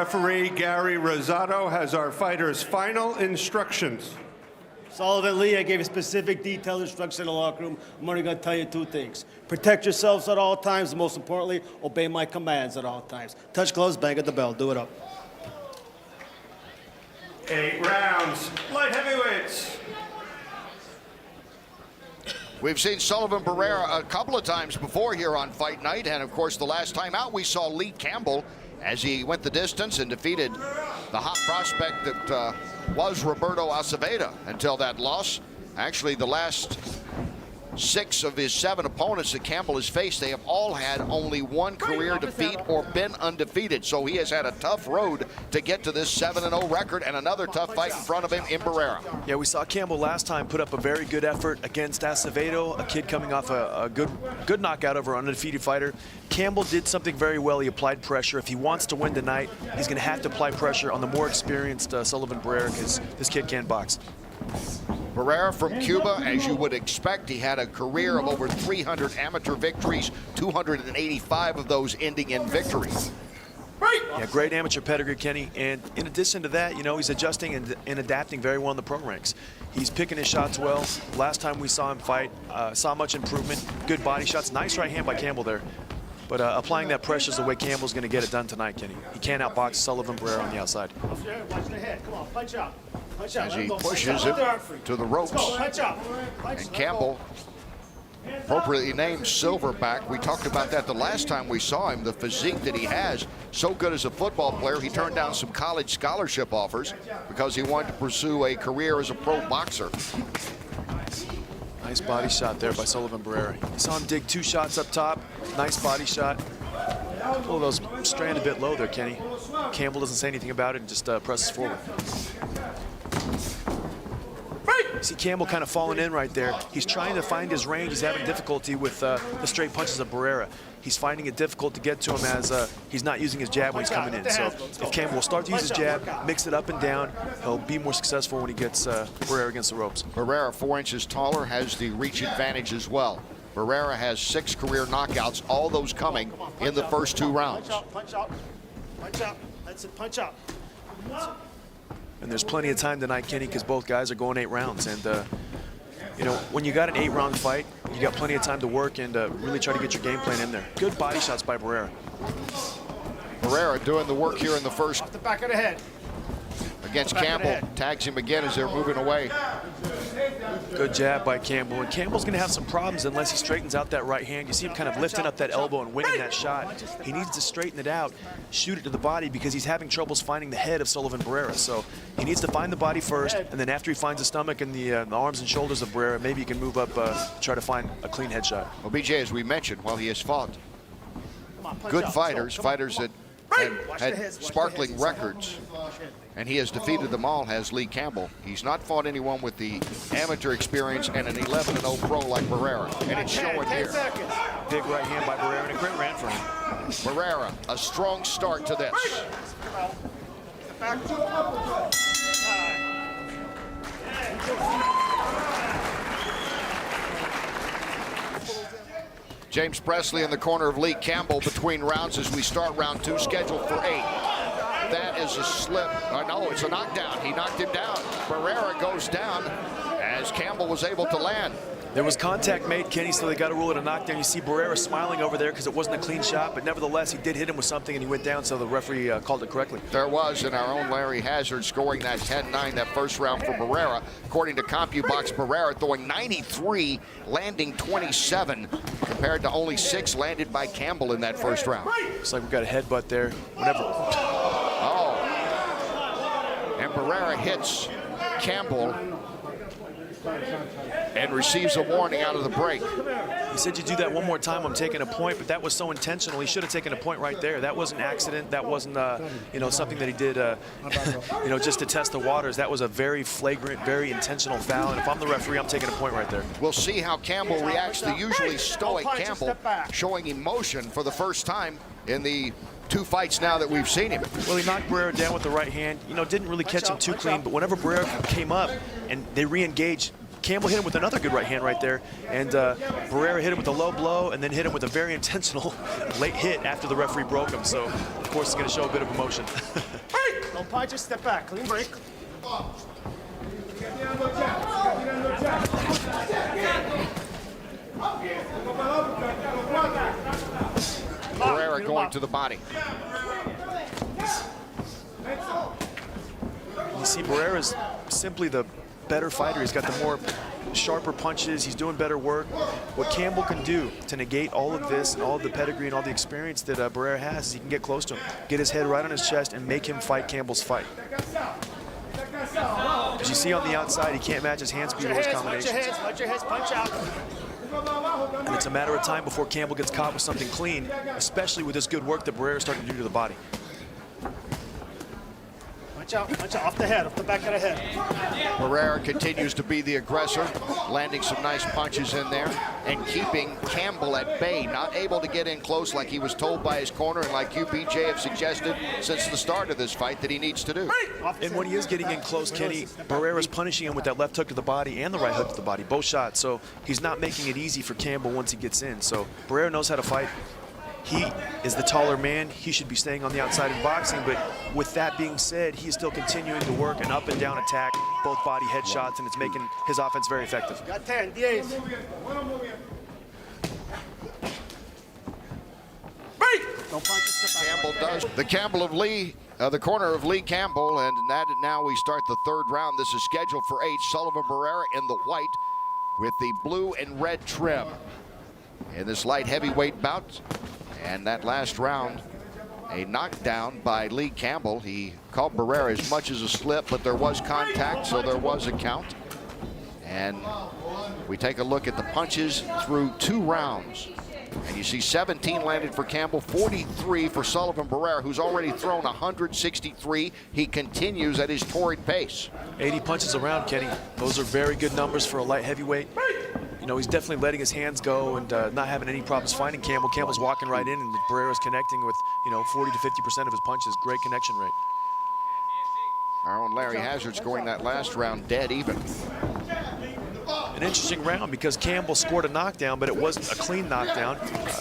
Referee Gary Rosado has our fighters' final instructions. Sullivan Lee, I gave you specific detailed instructions in the locker room. I'm only going to tell you two things. Protect yourselves at all times, and most importantly, obey my commands at all times. Touch gloves, bang at the bell. Do it up. 8 rounds, light heavyweights. We've seen Sullivan Barrera a couple of times before here on Fight Night, and of course the last time out we saw Lee Campbell as he went the distance and defeated the hot prospect that was Roberto Acevedo until that loss. Actually, the last 6 of his 7 opponents that Campbell has faced, they have all had only one career defeat or been undefeated. So he has had a tough road to get to this 7-0 record, and another tough fight in front of him in Barrera. Yeah, we saw Campbell last time put up a very good effort against Acevedo, a kid coming off a good knockout over an undefeated fighter. Campbell did something very well. He applied pressure. If he wants to win tonight, he's going to have to apply pressure on the more experienced Sullivan Barrera, because this kid can't box. Barrera from Cuba, as you would expect, he had a career of over 300 amateur victories, 285 of those ending in victory. Yeah, great amateur pedigree, Kenny. And in addition to that, you know, he's adjusting and adapting very well in the pro ranks. He's picking his shots well. Last time we saw him fight, saw much improvement. Good body shots. Nice right hand by Campbell there. But applying that pressure is the way Campbell's going to get it done tonight, Kenny. He can't outbox Sullivan Barrera on the outside. Watch the head. Come on, punch out. Punch out. As he pushes it to the ropes. Punch out. And Campbell, appropriately named Silverback. We talked about that the last time we saw him, the physique that he has. So good as a football player, he turned down some college scholarship offers because he wanted to pursue a career as a pro boxer. Nice body shot there by Sullivan Barrera. You saw him dig 2 shots up top. Nice body shot. A couple of those strand a bit low there, Kenny. Campbell doesn't say anything about it and just presses forward. You see Campbell kind of falling in right there. He's trying to find his range. He's having difficulty with the straight punches of Barrera. He's finding it difficult to get to him as he's not using his jab when he's coming in. So if Campbell will start to use his jab, mix it up and down, he'll be more successful when he gets Barrera against the ropes. Barrera, 4 inches taller, has the reach advantage as well. Barrera has 6 career knockouts, all those coming in the first 2 rounds. Punch out, punch out, punch out. That's it, punch out. And there's plenty of time tonight, Kenny, because both guys are going 8 rounds. And, you know, when you got an 8-round fight, you got plenty of time to work and really try to get your game plan in there. Good body shots by Barrera. Barrera doing the work here in the first. Off the back of the head. Against Campbell, tags him again as they're moving away. Good jab by Campbell. And Campbell's going to have some problems unless he straightens out that right hand. You see him kind of lifting up that elbow and winning that shot. He needs to straighten it out, shoot it to the body, because he's having troubles finding the head of Sullivan Barrera. So he needs to find the body first, and then after he finds the stomach and the arms and shoulders of Barrera, maybe he can move up, try to find a clean headshot. Well, BJ, as we mentioned, while he has fought good fighters, fighters that had sparkling records, and he has defeated them all, has Lee Campbell. He's not fought anyone with the amateur experience and an 11-0 pro like Barrera, and it's showing here. Big right hand by Barrera and a great round for him. Barrera, a strong start to this. James Presley in the corner of Lee Campbell between rounds as we start round 2, scheduled for 8. That is a slip. No, it's a knockdown. He knocked him down. Barrera goes down as Campbell was able to land. There was contact made, Kenny, so they got to rule it a knockdown. You see Barrera smiling over there because it wasn't a clean shot, but nevertheless, he did hit him with something and he went down, so the referee called it correctly. There was, and our own Larry Hazard scoring that 10-9 that first round for Barrera. According to CompuBox, Barrera throwing 93, landing 27, compared to only 6 landed by Campbell in that first round. Looks like we've got a headbutt there. Oh. And Barrera hits Campbell and receives a warning out of the break. He said, you do that one more time, I'm taking a point, but that was so intentional. He should have taken a point right there. That was an accident. That wasn't, you know, something that he did, you know, just to test the waters. That was a very flagrant, very intentional foul, and if I'm the referee, I'm taking a point right there. We'll see how Campbell reacts. The usually stoic Campbell showing emotion for the first time in the 2 fights now that we've seen him. Well, he knocked Barrera down with the right hand. You know, didn't really catch him too clean, but whenever Barrera came up and they re-engaged, Campbell hit him with another good right hand right there, and Barrera hit him with a low blow and then hit him with a very intentional late hit after the referee broke him. So course, is going to show a bit of emotion. No punches, step back, clean break. Barrera going to the body. You see, Barrera's simply the better fighter. He's got the more sharper punches. He's doing better work. What Campbell can do to negate all of this and all of the pedigree and all the experience that Barrera has is he can get close to him, get his head right on his chest, and make him fight Campbell's fight. As you see on the outside, he can't match his hand speed or his combinations. Watch your heads, punch out. And it's a matter of time before Campbell gets caught with something clean, especially with this good work that Barrera's starting to do to the body. Punch out, off the head, off the back of the head. Barrera continues to be the aggressor, landing some nice punches in there and keeping Campbell at bay, not able to get in close like he was told by his corner and like you, BJ, have suggested since the start of this fight that he needs to do. And when he is getting in close, Kenny, Barrera's punishing him with that left hook to the body and the right hook to the body, both shots. So he's not making it easy for Campbell once he gets in. So Barrera knows how to fight. He is the taller man. He should be staying on the outside in boxing, but with that being said, he is still continuing to work an up and down attack, both body head shots, and it's making his offense very effective. Got 10, 10. Don't punch, step back. Campbell does. The Campbell of Lee, the corner of Lee Campbell, and that now we start the third round. This is scheduled for 8. Sullivan Barrera in the white with the blue and red trim in this light heavyweight bout. And that last round, a knockdown by Lee Campbell. He called Barrera as much as a slip, but there was contact, so there was a count. And we take a look at the punches through 2 rounds. And you see 17 landed for Campbell, 43 for Sullivan Barrera, who's already thrown 163. He continues at his torrid pace. 80 punches around, Kenny. Those are very good numbers for a light heavyweight. You know, he's definitely letting his hands go and not having any problems finding Campbell. Campbell's walking right in, and Barrera's connecting with, 40 to 50% of his punches. Great connection rate. Our own Larry Hazard scoring that last round dead even. An interesting round because Campbell scored a knockdown, but it wasn't a clean knockdown.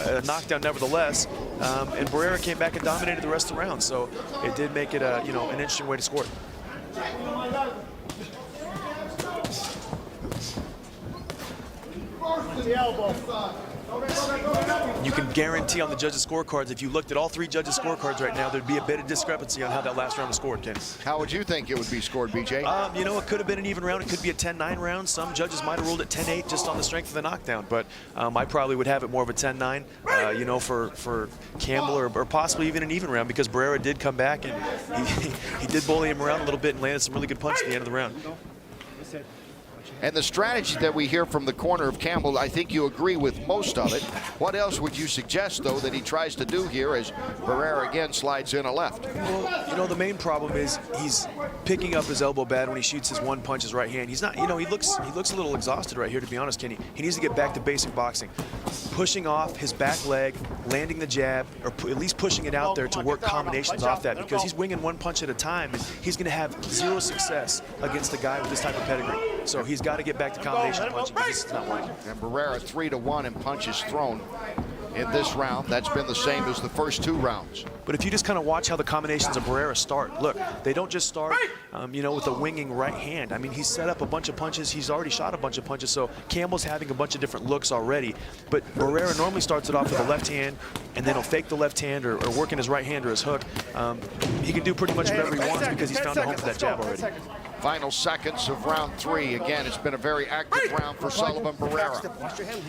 A knockdown nevertheless. And Barrera came back and dominated the rest of the round. So it did make it, an interesting way to score it. The elbow. You can guarantee on the judges' scorecards, if you looked at all 3 judges' scorecards right now, there'd be a bit of discrepancy on how that last round was scored, Ken. How would you think it would be scored, BJ? It could have been an even round. It could be a 10-9 round. Some judges might have ruled it 10-8 just on the strength of the knockdown, but I probably would have it more of a 10-9, for Campbell or possibly even an even round because Barrera did come back and he did bully him around a little bit and landed some really good punches at the end of the round. And the strategy that we hear from the corner of Campbell, I think you agree with most of it. What else would you suggest, though, that he tries to do here as Barrera again slides in a left? Well, the main problem is he's picking up his elbow bad when he shoots his one punch, his right hand. He's not, he looks a little exhausted right here, to be honest, Kenny. He needs to get back to basic boxing. Pushing off his back leg, landing the jab, or at least pushing it out there to work combinations off that because he's winging one punch at a time and he's going to have 0 success against a guy with this type of pedigree. So he's got to get back to combination punching because it's not working. And Barrera 3-1 in punches thrown in this round. That's been the same as the first 2 rounds. But if you just kind of watch how the combinations of Barrera start, look, they don't just start, with a winging right hand. I mean, he's set up a bunch of punches. He's already shot a bunch of punches, so Campbell's having a bunch of different looks already. But Barrera normally starts it off with a left hand, and then he'll fake the left hand or work in his right hand or his hook. He can do pretty much whatever he wants because he's found a home for that jab already. Final seconds of round 3. Again, it's been a very active round for Sullivan Barrera. Watch your hand.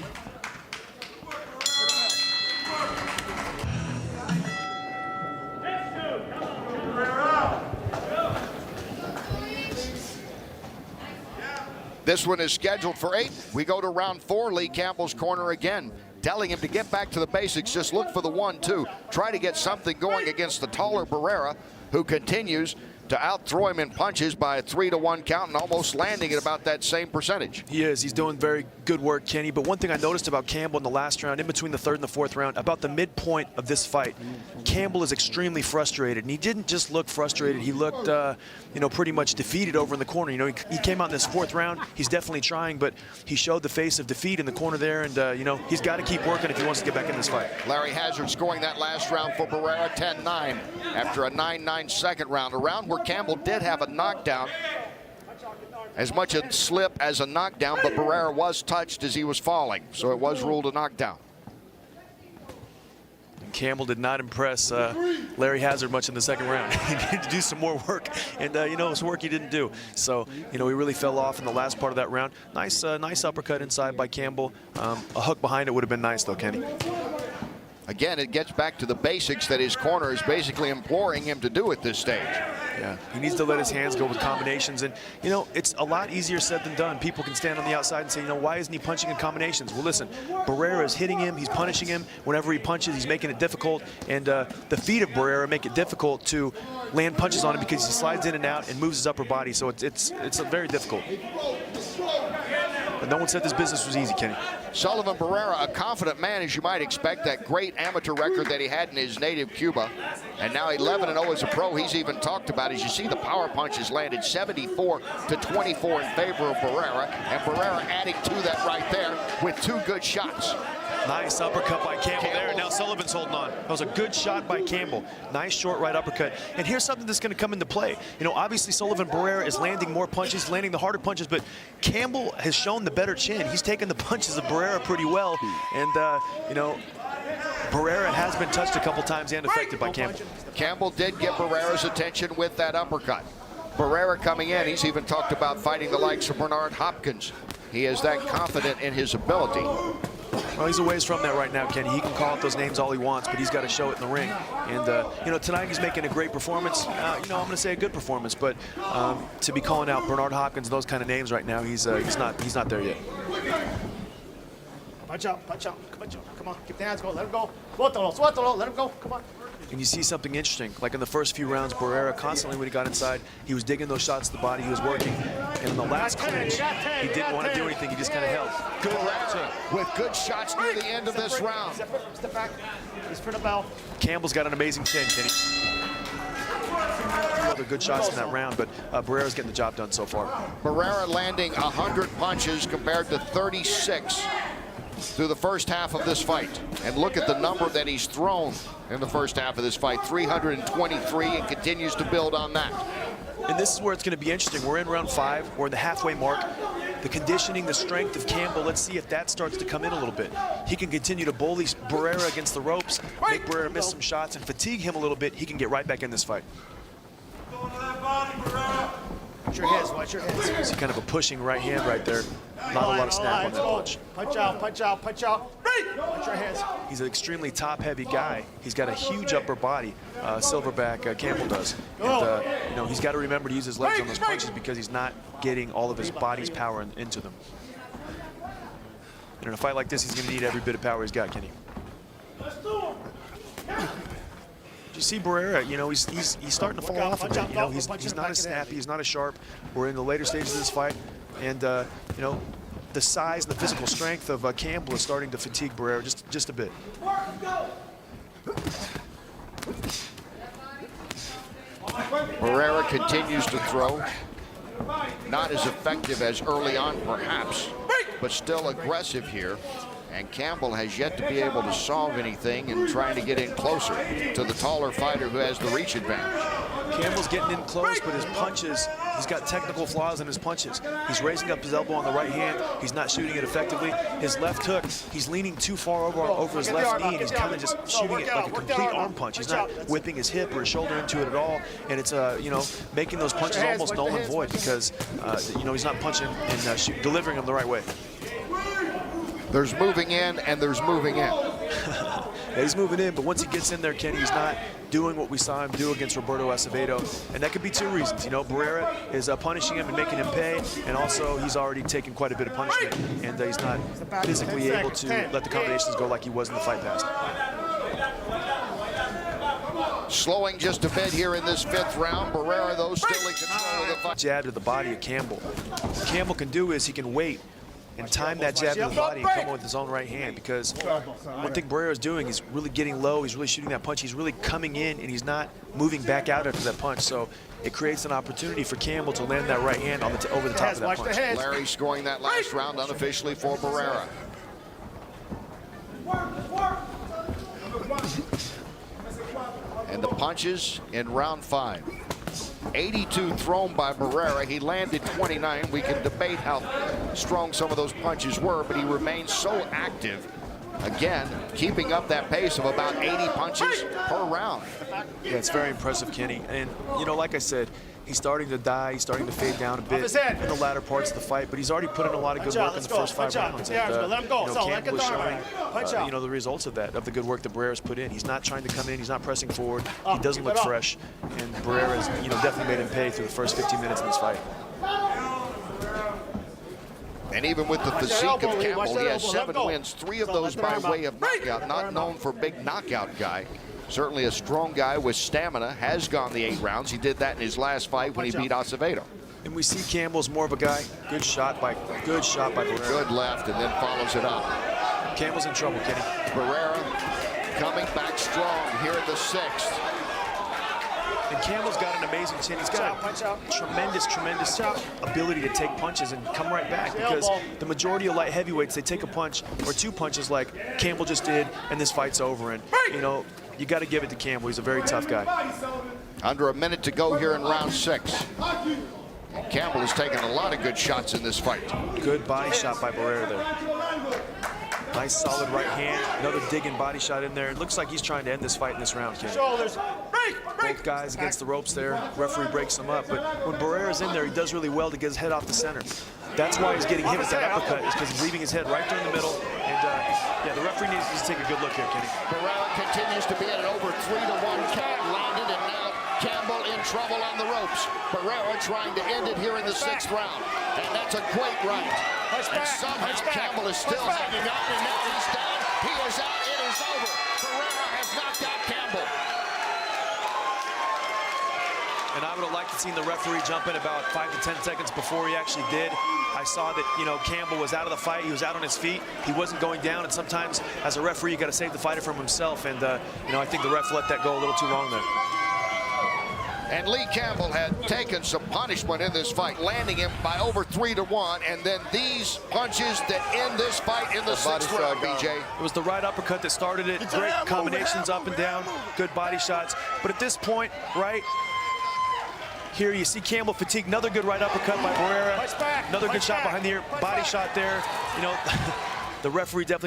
This one is scheduled for 8. We go to round 4. Lee Campbell's corner again, telling him to get back to the basics. Just look for the 1-2. Try to get something going against the taller Barrera, who continues to out-throw him in punches by a 3-to-1 count and almost landing at about that same percentage. He is. He's doing very good work, Kenny. But one thing I noticed about Campbell in the last round, in between the third and the fourth round, about the midpoint of this fight, Campbell is extremely frustrated. And he didn't just look frustrated. He looked, pretty much defeated over in the corner. He came out in this fourth round. He's definitely trying, but he showed the face of defeat in the corner there. And, he's got to keep working if he wants to get back in this fight. Larry Hazard scoring that last round for Barrera, 10-9, after a 9-9 second round. A round where Campbell did have a knockdown, as much a slip as a knockdown, but Barrera was touched as he was falling, so it was ruled a knockdown. And Campbell did not impress Larry Hazard much in the second round. He needed to do some more work, and it was work he didn't do. So he really fell off in the last part of that round. Nice uppercut inside by Campbell. A hook behind it would have been nice though, Kenny. Again, it gets back to the basics that his corner is basically imploring him to do at this stage. Yeah, he needs to let his hands go with combinations. And, it's a lot easier said than done. People can stand on the outside and say, why isn't he punching in combinations? Well, listen, Barrera is hitting him. He's punishing him. Whenever he punches, he's making it difficult. And the feet of Barrera make it difficult to land punches on him because he slides in and out and moves his upper body. So it's very difficult. But no one said this business was easy, Kenny. Sullivan Barrera, a confident man, as you might expect. That great amateur record that he had in his native Cuba. And now 11-0 as a pro. He's even talked about, as you see, the power punches landed 74-24 in favor of Barrera. And Barrera adding to that right there with 2 good shots. Nice uppercut by Campbell there. Now Sullivan's holding on. That was a good shot by Campbell. Nice short right uppercut. And here's something that's going to come into play. Obviously Sullivan Barrera is landing more punches, landing the harder punches, but Campbell has shown the better chin. He's taken the punches of Barrera pretty well. And, Barrera has been touched a couple times and affected by Campbell. Campbell did get Barrera's attention with that uppercut. Barrera coming in, he's even talked about fighting the likes of Bernard Hopkins. He is that confident in his ability. Well, he's a ways from that right now, Kenny. He can call out those names all he wants, but he's got to show it in the ring. And, tonight he's making a great performance. I'm going to say a good performance, but to be calling out Bernard Hopkins, those kind of names right now, he's not there yet. Punch out. Come on, keep the hands going. Let him go. Suéltalo, let him go. Come on. And you see something interesting. Like in the first few rounds, Barrera constantly, when he got inside, he was digging those shots to the body. He was working. And in the last clinch, he didn't want to do anything. He just kind of held. Good left hook with good shots near the end of this round. Step back. He's for the bell. Campbell's got an amazing chin, Kenny. Other good shots in that round, but Barrera's getting the job done so far. Barrera landing 100 punches compared to 36 through the first half of this fight. And look at the number that he's thrown in the first half of this fight, 323, and continues to build on that. And this is where it's going to be interesting. We're in round 5. We're in the halfway mark. The conditioning, the strength of Campbell, let's see if that starts to come in a little bit. He can continue to bully Barrera against the ropes, make Barrera miss some shots, and fatigue him a little bit. He can get right back in this fight. Watch your heads, watch your heads. See kind of a pushing right hand right there. Not a lot of snap on that punch. Punch out. Watch your heads. He's an extremely top-heavy guy. He's got a huge upper body, Silverback Campbell does. And, he's got to remember to use his legs on those punches because he's not getting all of his body's power into them. And in a fight like this, he's going to need every bit of power he's got, Kenny. You see Barrera, he's starting to fall off a bit. He's not as snappy, he's not as sharp. We're in the later stages of this fight, and the size and the physical strength of Campbell is starting to fatigue Barrera just a bit. Barrera continues to throw. Not as effective as early on, perhaps, but still aggressive here. And Campbell has yet to be able to solve anything and trying to get in closer to the taller fighter who has the reach advantage. Campbell's getting in close, but his punches, he's got technical flaws in his punches. He's raising up his elbow on the right hand. He's not shooting it effectively. His left hook, he's leaning too far over his left knee, and he's kind of just shooting it like a complete arm punch. He's not whipping his hip or his shoulder into it at all, and it's making those punches almost null and void because he's not punching and delivering them the right way. There's moving in and there's moving in. Yeah, he's moving in, but once he gets in there, Kenny, he's not doing what we saw him do against Roberto Acevedo. And that could be 2 reasons. Barrera is punishing him and making him pay, and also he's already taken quite a bit of punishment, and he's not physically able to let the combinations go like he was in the fight past. slowing just a bit here in this 5th round. Barrera, though, still in control of the fight. Jab to the body of Campbell. What Campbell can do is he can wait and time that jab to the body and come in with his own right hand, because one thing Barrera is doing is really getting low. He's really shooting that punch. He's really coming in, and he's not moving back out after that punch. So it creates an opportunity for Campbell to land that right hand on the over the top of that punch. Larry scoring that last round unofficially for Barrera. And the punches in round 5. 82 thrown by Barrera. He landed 29. We can debate how strong some of those punches were, but he remains so active. Again, keeping up that pace of about 80 punches per round. Yeah, it's very impressive, Kenny. And, you know, like I said, he's starting to die. He's starting to fade down a bit in the latter parts of the fight, but he's already put in a lot of good work in the first 5 rounds. And, Let him go. you know, Campbell is showing, you know, the results of that, of the good work that Barrera's put in. He's not trying to come in. He's not pressing forward. He doesn't look fresh. And Barrera's, you know, definitely made him pay through the first 15 minutes in this fight. And even with the physique of Campbell, he has 7 wins, 3 of those by way of knockout. Not known for big knockout guy. Certainly a strong guy with stamina, has gone the 8 rounds. He did that in his last fight when he beat Acevedo. And we see Campbell's more of a guy. Good shot by Barrera. Good left and then follows it up. Campbell's in trouble, Kenny. Barrera coming back strong here in the 6th. And Campbell's got an amazing chin. He's got a tremendous ability to take punches and come right back, because the majority of light heavyweights, they take a punch or 2 punches like Campbell just did, and this fight's over. And, you know, you got to give it to Campbell. He's a very tough guy. Under a minute to go here in round 6. Campbell has taken a lot of good shots in this fight. Good body shot by Barrera there. Nice solid right hand. Another digging body shot in there. It looks like he's trying to end this fight in this round, Kenny. Both guys against the ropes there. Referee breaks them up. But when Barrera's in there, he does really well to get his head off the center. That's why he's getting hit with that uppercut, is because he's leaving his head right there in the middle. And, yeah, the referee needs to take a good look here, Kenny. Barrera continues to be at an over 3-1 count. Landed, and now Campbell in trouble on the ropes. Barrera trying to end it here in the 6th round. And that's a great right. And somehow Campbell is still hanging on, and now he's down. He is out. It is over. Barrera has knocked out Campbell. And I would have liked to seen the referee jump in about 5 to 10 seconds before he actually did. I saw that, you know, Campbell was out of the fight. He was out on his feet. He wasn't going down. And sometimes, as a referee, you got to save the fighter from himself. And, you know, I think the ref let that go a little too long there. And Lee Campbell had taken some punishment in this fight, landing him by over 3-1. And then these punches that end this fight in the 6th round, BJ. It was the right uppercut that started it. Great combinations up and down, good body shots. But at this point, right here, you see Campbell fatigue. Another good right uppercut by Barrera. Another good shot behind the ear, body shot there. You know, the referee definitely